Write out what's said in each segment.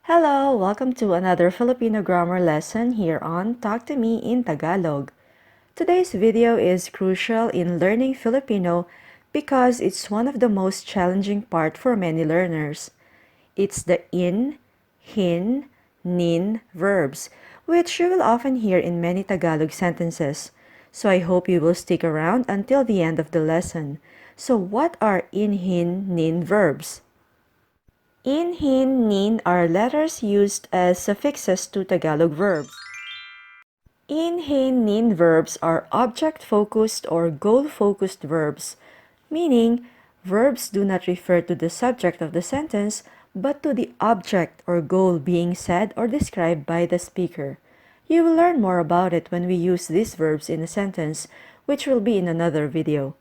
Hello! Welcome to another Filipino grammar lesson here on Talk to Me in Tagalog. Today's video is crucial in learning Filipino because it's one of the most challenging part for many learners. It's the in, hin, nin verbs, which you will often hear in many Tagalog sentences. So I hope you will stick around until the end of the lesson. So what are in, hin, nin verbs? In, hin, nin are letters used as suffixes to Tagalog verbs. In, hin, nin verbs are object-focused or goal-focused verbs, meaning verbs do not refer to the subject of the sentence but to the object or goal being said or described by the speaker. You will learn more about it when we use these verbs in a sentence, which will be in another video.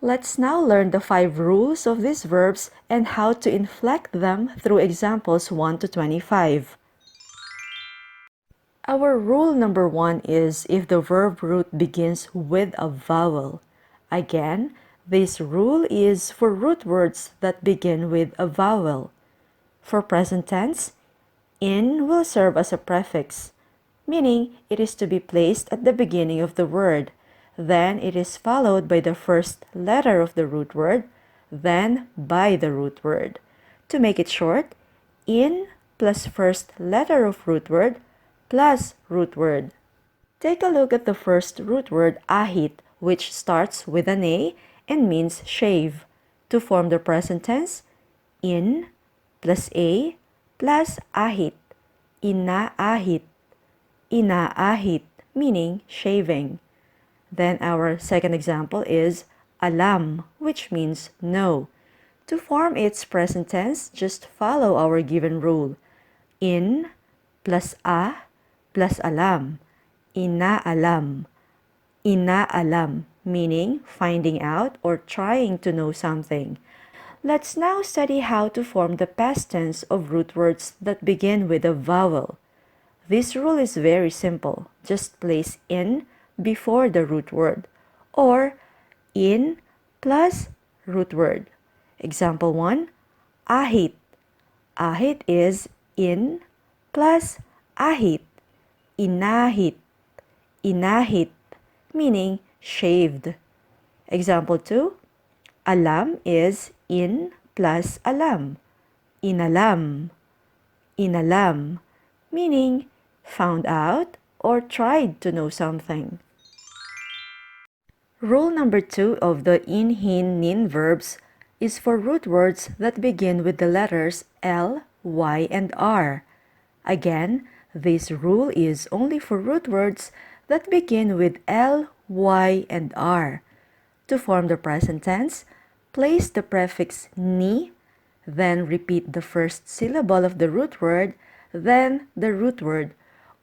Let's now learn the 5 rules of these verbs and how to inflect them through examples 1 to 25. Our rule number 1 is if the verb root begins with a vowel. Again, this rule is for root words that begin with a vowel. For present tense, in will serve as a prefix, meaning it is to be placed at the beginning of the word. Then it is followed by the first letter of the root word, then by the root word. To make it short, in plus first letter of root word plus root word. Take a look at the first root word ahit, which starts with an A and means shave. To form the present tense, in plus A plus ahit, inaahit, inaahit, meaning shaving. Then our second example is alam, which means know. To form its present tense, just follow our given rule. In plus a plus alam, inaalam, inaalam, meaning finding out or trying to know something. Let's now study how to form the past tense of root words that begin with a vowel. This rule is very simple. Just place in before the root word or in plus root word. Example 1, ahit. Ahit is in plus ahit, inahit, inahit, meaning shaved. Example 2, alam is in plus alam, inalam, inalam, meaning found out or tried to know something. Rule number 2 of the in, hin, nin verbs is for root words that begin with the letters L, Y, and R. Again, this rule is only for root words that begin with L, Y, and R. To form the present tense, place the prefix ni, then repeat the first syllable of the root word, then the root word,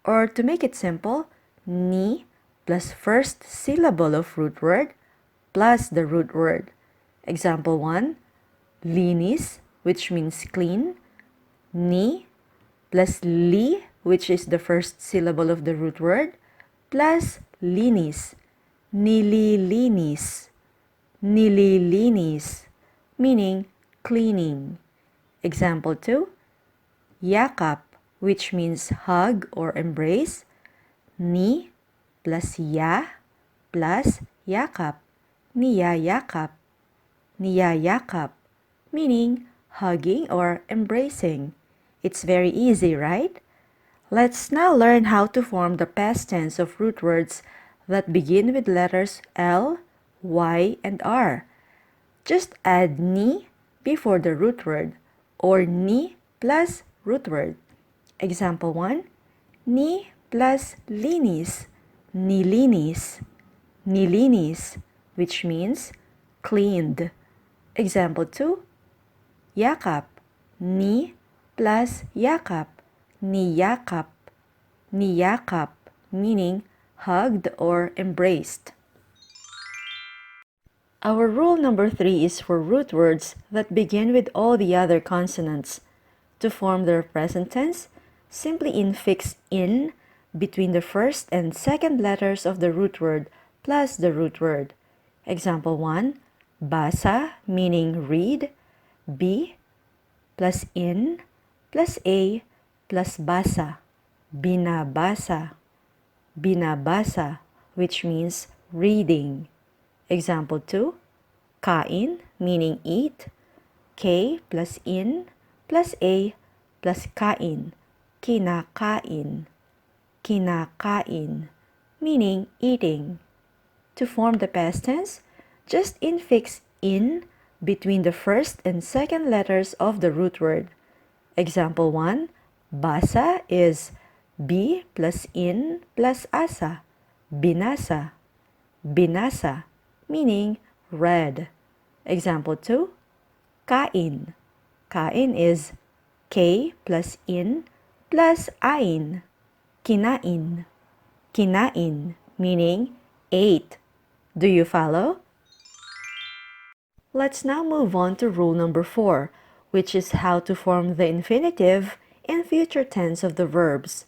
or to make it simple, ni plus first syllable of root word plus the root word. Example 1, linis, which means clean, ni plus li, which is the first syllable of the root word, plus linis, nililinis, nililinis, meaning cleaning. Example 2, yakap, which means hug or embrace, ni plus ya plus yakap, niyayakap, niyayakap, meaning hugging or embracing. It's very easy, right? Let's now learn how to form the past tense of root words that begin with letters L, Y, and R. Just add ni before the root word or ni plus root word. Example 1, ni plus linis, nilinis, nilinis, which means cleaned. Example 2, yakap, ni plus yakap, niyakap, niyakap, meaning hugged or embraced. Our rule number 3 is for root words that begin with all the other consonants. To form their present tense, simply infix in between the first and second letters of the root word plus the root word. Example 1, basa, meaning read, b plus in plus A plus basa, binabasa, binabasa, which means reading. Example 2, kain, meaning eat, K plus in plus A plus kain, kinakain, kinakain, meaning eating. To form the past tense, just infix in between the first and second letters of the root word. Example 1, basa is B plus in plus asa, binasa, binasa, meaning read. Example 2, kain. Kain is K plus in plus ain, kinain, kinain, meaning ate. Do you follow? Let's now move on to rule number 4, which is how to form the infinitive and future tense of the verbs.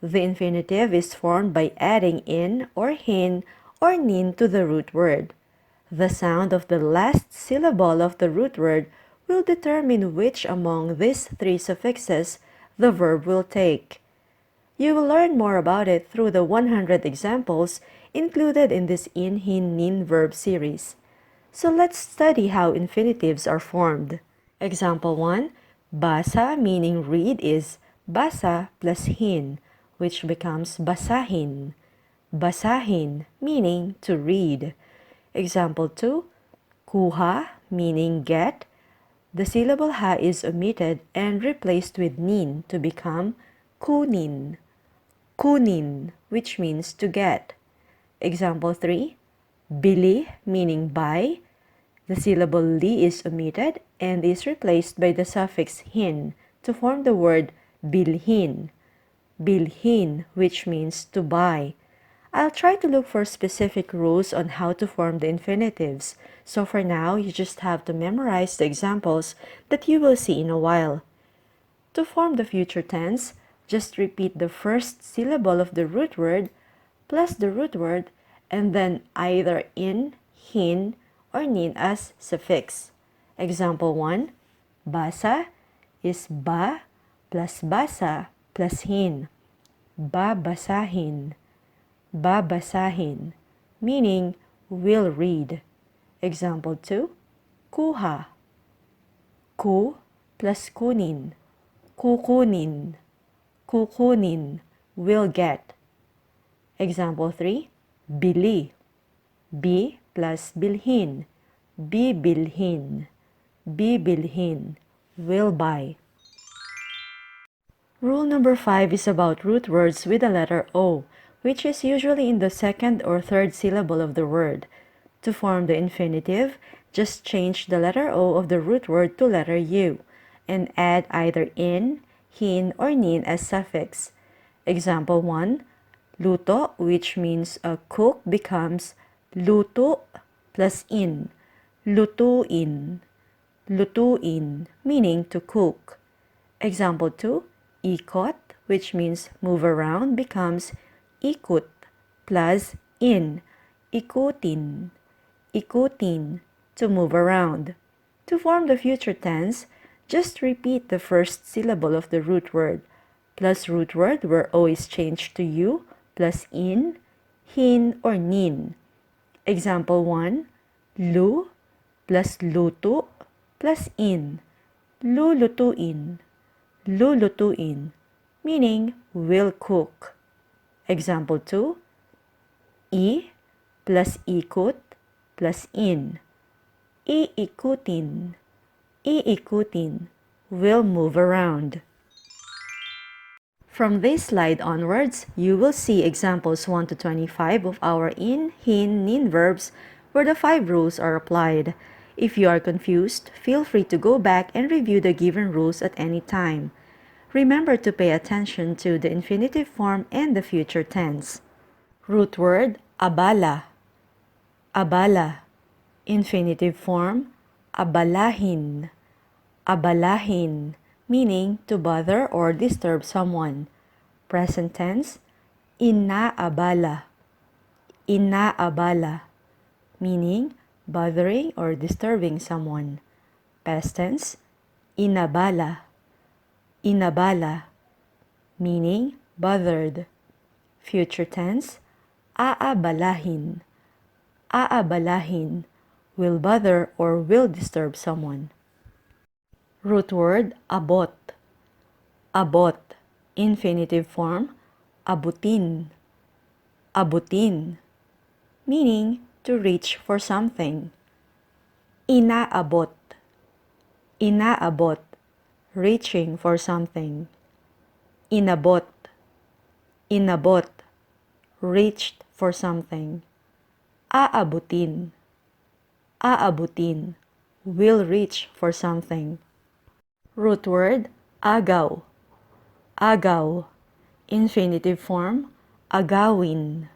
The infinitive is formed by adding in or hin or nin to the root word. The sound of the last syllable of the root word will determine which among these three suffixes the verb will take. You will learn more about it through the 100 examples included in this in, hin, nin verb series. So let's study how infinitives are formed. Example 1, basa meaning read is basa plus hin, which becomes basahin. Basahin meaning to read. Example 2, kuha meaning get. The syllable ha is omitted and replaced with nin to become kunin. Kunin, which means to get. Example 3, bili meaning buy. The syllable li is omitted and is replaced by the suffix hin to form the word bilhin. Bilhin, which means to buy. I'll try to look for specific rules on how to form the infinitives, so for now you just have to memorize the examples that you will see in a while. To form the future tense, just repeat the first syllable of the root word plus the root word and then either in, hin, or nin as suffix. Example 1, basa is ba plus basa plus hin. Babasahin. Babasahin, meaning will read. Example 2, kuha. Ku plus kunin. Kukunin. Kukunin, will get. Example 3, bili. B plus bilhin. Bibilhin. Bibilhin, will buy. Rule number 5 is about root words with the letter O, which is usually in the second or third syllable of the word. To form the infinitive, just change the letter O of the root word to letter U and add either in, hin, or nin as suffix. Example 1, luto, which means a cook, becomes luto plus in. Lutuin. Lutuin, meaning to cook. Example 2, ikot, which means move around, becomes ikut plus in. Ikutin. Ikutin, to move around. To form the future tense, just repeat the first syllable of the root word plus root word where O is changed to U plus in, hin, or nin. Example 1, lu plus luto plus in. Lulutuin. Lulutuin, meaning will cook. Example 2, I plus ikut plus in. Iikutin. Iikutin, will move around. From this slide onwards, you will see examples 1 to 25 of our in, hin, nin verbs where the 5 rules are applied. If you are confused, feel free to go back and review the given rules at any time. Remember to pay attention to the infinitive form and the future tense. Root word, abala. Abala. Infinitive form, abalahin. Abalahin, meaning to bother or disturb someone. Present tense, inaabala. Inaabala, meaning bothering or disturbing someone. Past tense, inabala. inabala, meaning bothered. Future tense, aabalahin. Aabalahin, will bother or will disturb someone. Root word, abot. Abot, infinitive form, abutin. Abutin, meaning to reach for something. Inaabot. Inaabot, reaching for something. Inabot. Inabot, reached for something. Aabutin. Aabutin, will reach for something. Root word, agaw. Agaw, infinitive form, agawin.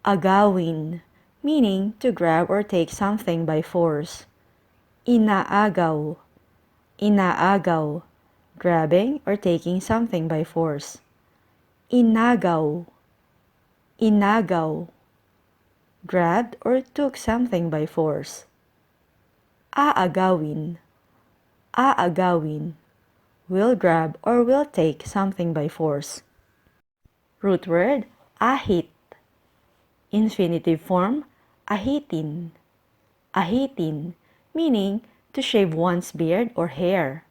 Agawin, meaning to grab or take something by force. Inaagaw. Inaagaw, grabbing or taking something by force. Inagaw. Inagaw, grabbed or took something by force. Aagawin. Aagawin, will grab or will take something by force. Root word, ahit. Infinitive form, ahitin. Ahitin, meaning to shave one's beard or hair.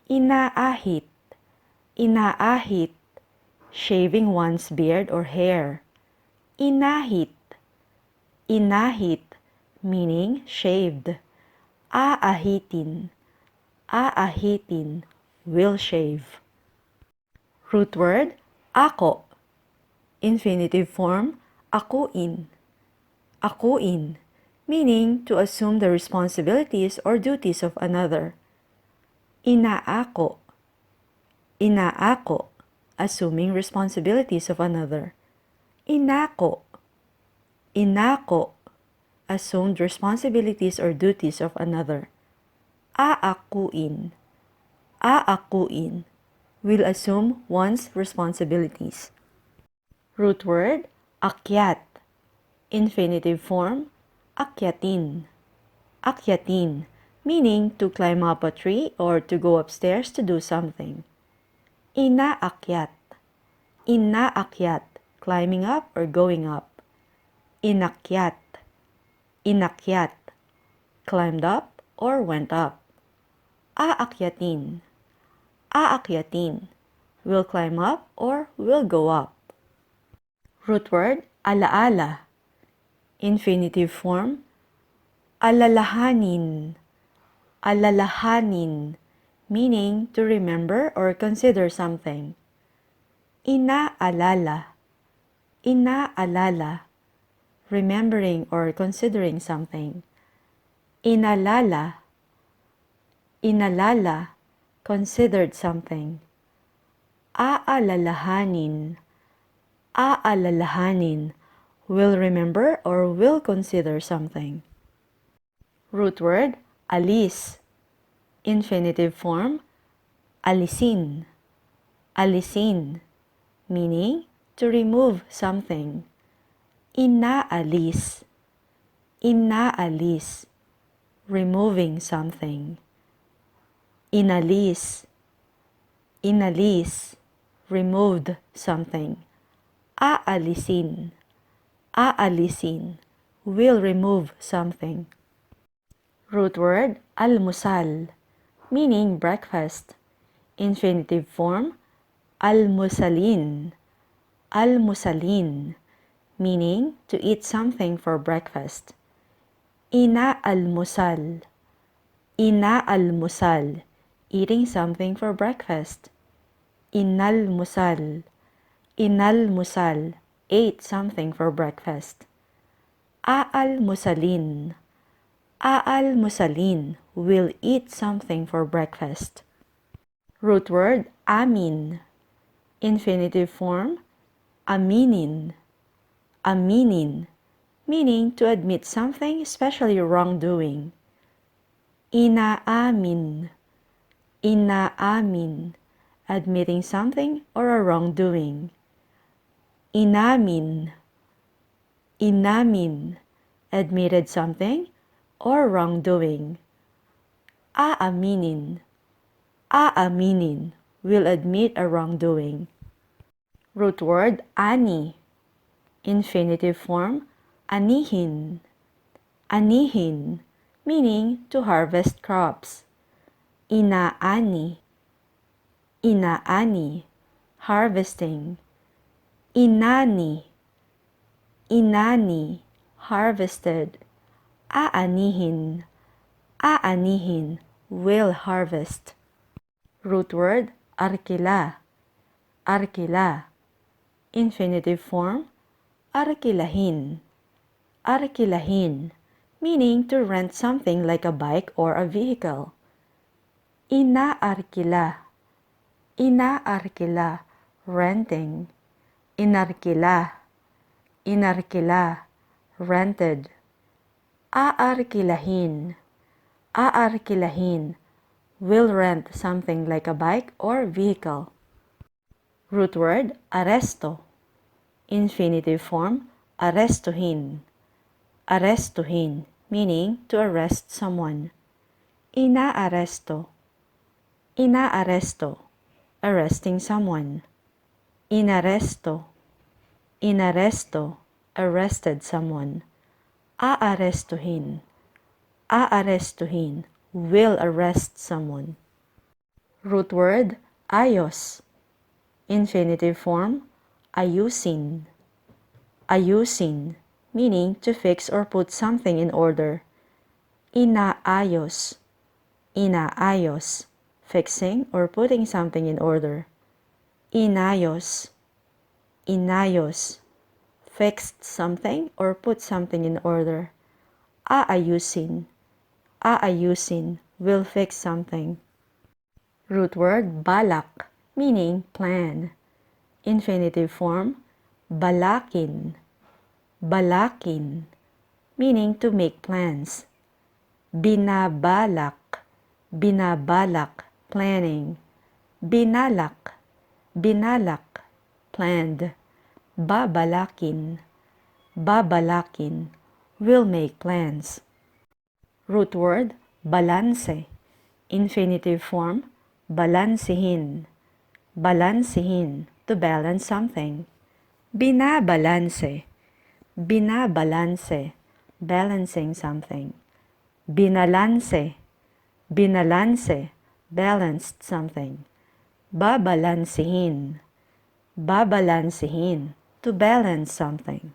Inaahit. Inaahit, shaving one's beard or hair. Inahit. Inahit, meaning shaved. Aahitin. Aahitin, will shave. Root word, ako. Infinitive form, akuin. Akuin, meaning to assume the responsibilities or duties of another. Inaako. Inaako, assuming responsibilities of another. Inako. Inako, assumed responsibilities or duties of another. Aakuin. Aakuin, will assume one's responsibilities. Root word, akyat. Infinitive form, akyatin. Akyatin, meaning to climb up a tree or to go upstairs to do something. Inaakyat. Inaakyat, climbing up or going up. Inakyat. Inakyat, climbed up or went up. Aakyatin. Aakyatin, will climb up or will go up. Root word, alaala. Infinitive form, alalahanin. Alalahanin, meaning to remember or consider something. Inaalala. Inaalala, remembering or considering something. Inalala. Inalala, considered something. Aalalahanin. Aalalahanin, will remember or will consider something. Root word, alis. Infinitive form, alisin. Alisin, meaning to remove something. Inaalis. Inaalis, removing something. Inalis. Inalis, removed something. Aalisin. Aalisin, will remove something. Root word, almusal, meaning breakfast. Infinitive form, almusalin. Almusalin, meaning to eat something for breakfast. Inaalmusal. Inaalmusal, eating something for breakfast. Inalmusal. Inalmusal, ate something for breakfast. Aalmusalin. Aalmusalin, will eat something for breakfast. Root word, amin. Infinitive form, aminin. Aminin, meaning to admit something, especially wrongdoing. Inaamin. Inaamin, admitting something or a wrongdoing. Inamin. Inamin, admitted something or wrongdoing. Aaminin. Aaminin, will admit a wrongdoing. Root word ani. Infinitive form anihin. Anihin, meaning to harvest crops. Inaani. Inaani, harvesting. Inani. Inani, harvested. Aanihin. Aanihin, will harvest. Root word arkila. Arkila. Infinitive form arkilahin. Arkilahin, meaning to rent something like a bike or a vehicle. Inaarkila. Inaarkila, renting. Inarkila. Inarkila, rented. Aarkilahin. Aarkilahin, will rent something like a bike or vehicle. Root word aresto. Infinitive form arestuhin. Arestuhin, meaning to arrest someone. Inaaresto. Inaaresto, arresting someone. Inaresto. Inaresto, arrested someone. Aarestuhin. Aarestuhin, will arrest someone. Root word ayos. Infinitive form ayusin. Ayusin, meaning to fix or put something in order. Inaayos. Inaayos, fixing or putting something in order. Inayos. Inayos, fixed something or put something in order. Aayusin. Aayusin, will fix something. Root word balak, meaning plan. Infinitive form balakin. Balakin, meaning to make plans. Binabalak. Binabalak, planning. Binalak. Binalak, planned. Babalakin. Babalakin, will make plans. Root word balanse. Infinitive form balansihin. Balansihin, to balance something. Binabalanse. Binabalanse, balancing something. Binalanse. Binalanse, balanced something. Babalansihin. Babalansihin, to balance something.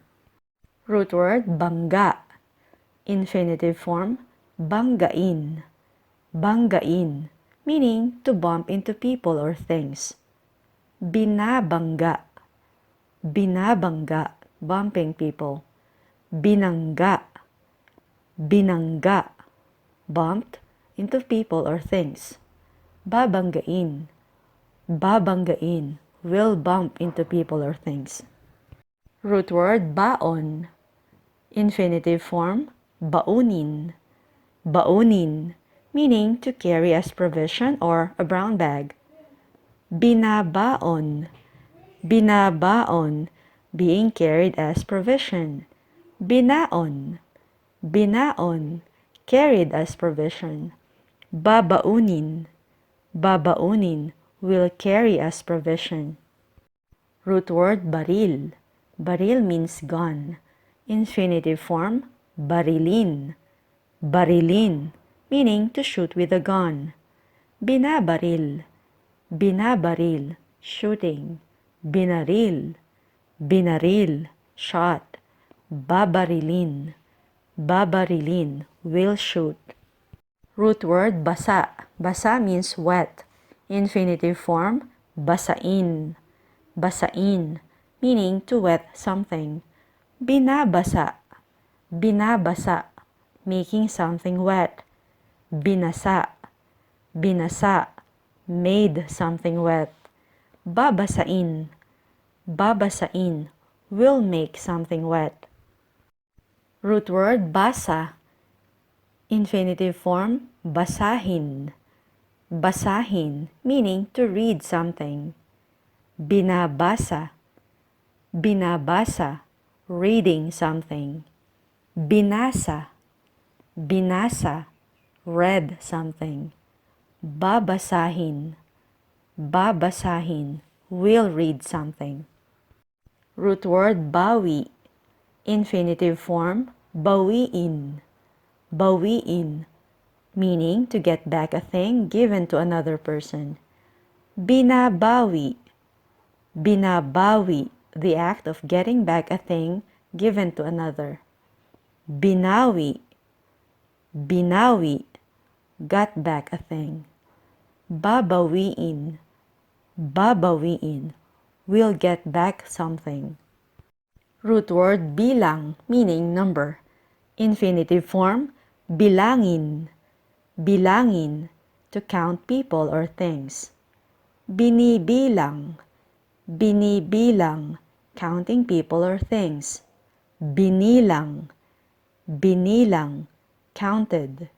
Root word bangga. Infinitive form banggain. Banggain, meaning to bump into people or things. Binabangga. Binabangga, bumping people. Binangga. Binangga, bumped into people or things. Babanggain. Babanggain, will bump into people or things. Root word baon. Infinitive form baunin. Baunin, meaning to carry as provision or a brown bag. Binabaon. Binabaon, being carried as provision. Binaon. Binaon, carried as provision. Babaunin. Babaunin, will carry as provision. Root word baril. Baril means gun. Infinitive form barilin. Barilin, meaning to shoot with a gun. Binabaril. Binabaril, shooting. Binaril. Binaril, shot. Babarilin. Babarilin, will shoot. Root word basa. Basa means wet. Infinitive form basain. Basain, meaning to wet something. Binabasa. Binabasa, making something wet. Binasa. Binasa, made something wet. Babasain. Babasain, will make something wet. Root word basa. Infinitive form basahin. Basahin, meaning to read something. Binabasa. Binabasa, reading something. Binasa. Binasa, read something. Babasahin. babasahin, will read something. Root word bawi. Infinitive form, bawiin. Bawiin, meaning to get back a thing given to another person. Binabawi. Binabawi, the act of getting back a thing given to another. Binawi. Binawi, got back a thing. Babawiin. Babawiin, will get back something. Root word bilang, meaning number. Infinitive form, bilangin. Bilangin, to count people or things. Binibilang. Binibilang, counting people or things. Binilang. Binilang, counted.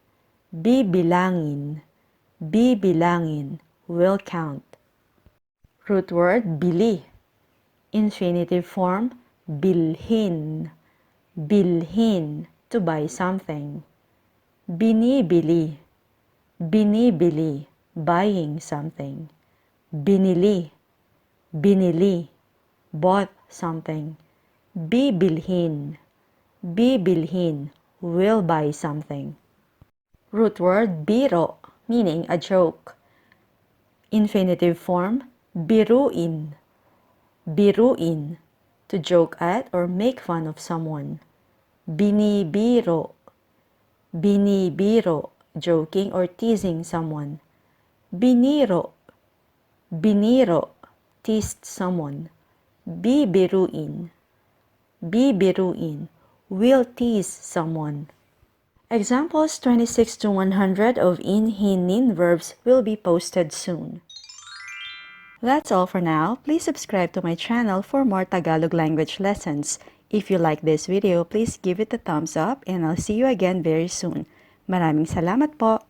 Bibilangin. Bibilangin, will count. Root word bili. Infinitive form, bilhin. Bilhin, to buy something. Binibili. Binibili, buying something. Binili. Binili, bought something. Bibilhin. Bibilhin, will buy something. Root word biro, meaning a joke. Infinitive form, biruin. Biruin, to joke at or make fun of someone. Binibiro. Binibiro, joking or teasing someone. Biniro. Biniro, teased someone. Bibiruin. Bibiruin, will tease someone. Examples 26 to 100 of in, hin, nin verbs will be posted soon. That's all for now. Please subscribe to my channel for more Tagalog language lessons. If you like this video, please give it a thumbs up and I'll see you again very soon. Maraming salamat po!